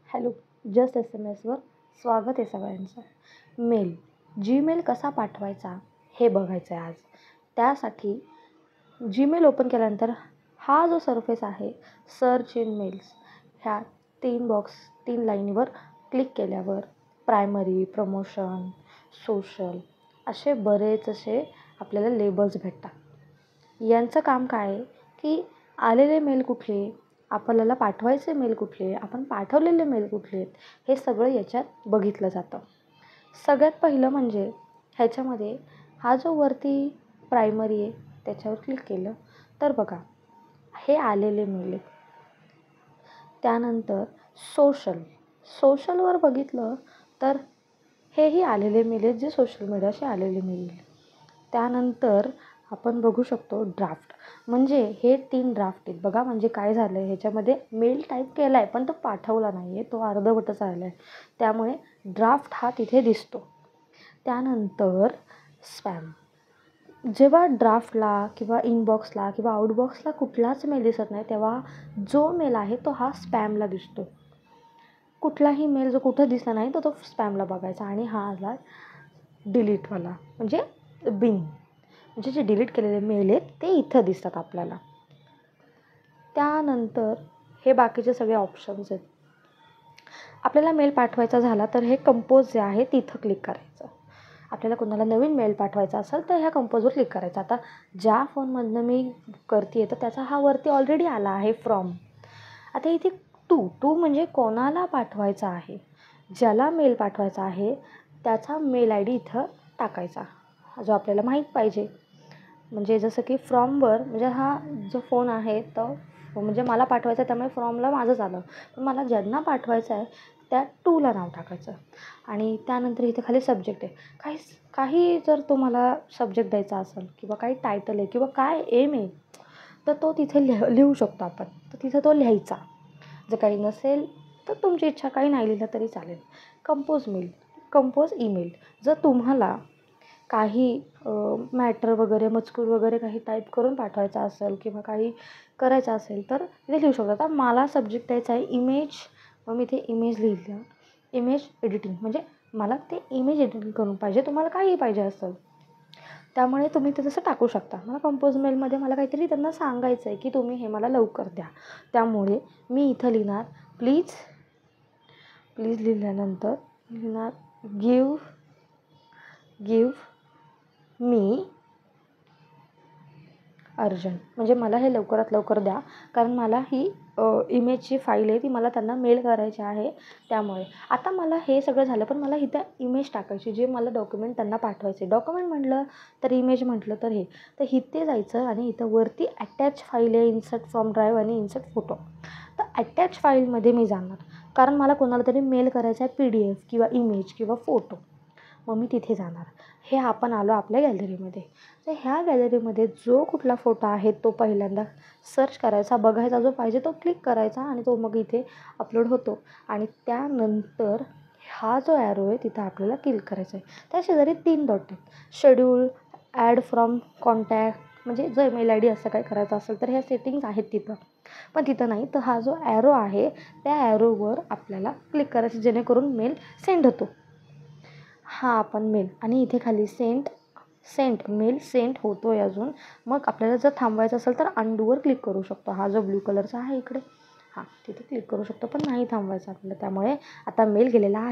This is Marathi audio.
हॅलो, जस्ट SMS वर स्वागत आहे सगळ्यांचं. मेल, जीमेल कसा पाठवायचा हे बघायचं आहे आज. त्यासाठी जीमेल ओपन केल्यानंतर हा जो सरफेस आहे सर्च इन मेल्स, ह्या 3 लाईनवर क्लिक केल्यावर प्रायमरी, प्रमोशन, सोशल असे बरेच असे आपल्याला लेबल्स भेटतात. यांचं काम काय आहे की आलेले मेल कुठले, आपल्याला पाठवायचे मेल कुठले, आपण पाठवलेले मेल कुठले आहेत, हे सगळं याच्यात बघितलं जातं. सगळ्यात पहिलं म्हणजे ह्याच्यामध्ये हा जो वरती प्रायमरी आहे त्याच्यावर क्लिक केलं तर बघा हे आलेले मेल आहेत. त्यानंतर सोशलवर बघितलं तर हेही आलेले मेल आहेत जे सोशल मीडियाशी आलेले मेल. त्यानंतर आपण बघू शकतो ड्राफ्ट, म्हणजे हे 3 ड्राफ्ट आहेत बघा. म्हणजे काय झालं आहे, ह्याच्यामध्ये मेल टाईप केला आहे पण तो पाठवला नाही आहे, तो अर्धवटच राहिला आहे, त्यामुळे ड्राफ्ट हा तिथे दिसतो. त्यानंतर स्पॅम, जेव्हा ड्राफ्टला किंवा इनबॉक्सला किंवा आउटबॉक्सला कुठलाच मेल दिसत नाही तेव्हा जो मेल आहे तो हा स्पॅमला दिसतो. कुठलाही मेल जो कुठं दिसला नाही तर तो स्पॅमला बघायचा. आणि हा आला डिलीटवाला, म्हणजे बिन, म्हणजे जे डिलीट केलेले मेल आहेत ते इथं दिसतात आपल्याला. त्यानंतर हे बाकीचे सगळे ऑप्शन्स आहेत. आपल्याला मेल पाठवायचा झाला तर हे कंपोज जे आहे तिथं क्लिक करायचं. आपल्याला कोणाला नवीन मेल पाठवायचा असेल तर ह्या कंपोजवर क्लिक करायचं. आता ज्या फोनमधनं मी करते तर त्याचा हा वरती ऑलरेडी आला आहे फ्रॉम. आता इथे टू म्हणजे कोणाला पाठवायचा आहे, ज्याला मेल पाठवायचा आहे त्याचा मेल ID इथं टाकायचा जो आपल्याला माहीत पाहिजे. म्हणजे जसं की फ्रॉमवर, म्हणजे हा जो फोन आहे तो म्हणजे मला पाठवायचा आहे त्यामुळे फ्रॉमला माझंच आलं, पण मला ज्यांना पाठवायचं आहे त्या टूला नाव टाकायचं. आणि त्यानंतर इथे खाली सब्जेक्ट आहे. काही जर तुम्हाला सब्जेक्ट द्यायचा असेल किंवा काही टायटल आहे किंवा काय एम आहे तर तो तिथे लिहू शकतो आपण, तर तिथं तो लिहायचा. जर काही नसेल तर तुमची इच्छा, काही नाही लिहिलं तरी चालेल. कंपोज ईमेल, जर तुम्हाला काही मॅटर वगैरे, मजकूर वगैरे काही टाईप करून पाठवायचा असेल किंवा काही करायचं असेल तर इथे लिहू शकतो. आता मला सब्जेक्ट द्यायचा आहे इमेज, मग मी इथे इमेज लिहिलं. इमेज एडिटिंग, म्हणजे मला ते इमेज एडिटिंग करून पाहिजे, तुम्हाला काही पाहिजे असेल त्यामुळे तुम्ही ते तसं टाकू शकता. मला कंपोज मेलमध्ये मला काहीतरी त्यांना सांगायचं आहे की तुम्ही हे मला लवकर द्या, त्यामुळे मी इथं लिहिणार प्लीज लिहिल्यानंतर लिहिणार गिव मी अर्जंट, म्हणजे मला हे लवकरात लवकर द्या, कारण मला ही इमेजची फाईल आहे ती मला त्यांना मेल करायची आहे. त्यामुळे आता मला हे सगळं झालं पण मला इथं इमेज टाकायची, जे मला डॉक्युमेंट त्यांना पाठवायचे. डॉक्युमेंट म्हटलं तर इमेज म्हटलं तर हे, तर इथे जायचं आणि इथं वरती अटॅच फाईल आहे, इन्सर्ट फ्रॉम ड्राईव्ह आणि इन्सर्ट फोटो. तर अटॅच फाईलमध्ये मी जाणार, कारण मला कोणाला तरी मेल करायचा आहे PDF किंवा इमेज किंवा फोटो, मग मी तिथे जाणार. हे आपण आलो आपल्या गॅलरीमध्ये. तर ह्या गॅलरीमध्ये जो कुठला फोटो आहे तो पहिल्यांदा सर्च करायचा, बघायचा, जो पाहिजे तो क्लिक करायचा आणि तो मग इथे अपलोड होतो. आणि त्यानंतर हा जो ॲरो आहे तिथं आपल्याला क्लिक करायचा आहे. त्या शेजारी 3 डॉट आहेत, शेड्यूल, ॲड फ्रॉम कॉन्टॅक्ट, म्हणजे जर मेल ID असं काय करायचं असेल तर ह्या सेटिंग्स आहेत तिथं, पण तिथं नाही. तर हा जो ॲरो आहे त्या ॲरोवर आपल्याला क्लिक करायचं जेणेकरून मेल सेंड होतो. हा आपण मेल, आणि इथे खाली सेंट मेल सेंट होतो आहे अजून. मग आपल्याला जर थांबवायचं असेल तर अंडूवर क्लिक करू शकतो. हा जो ब्लू कलरचा आहे इकडे, तिथे क्लिक करू शकतो, पण नाही थांबवायचं आपल्याला, त्यामुळे आता मेल गेलेला आहे.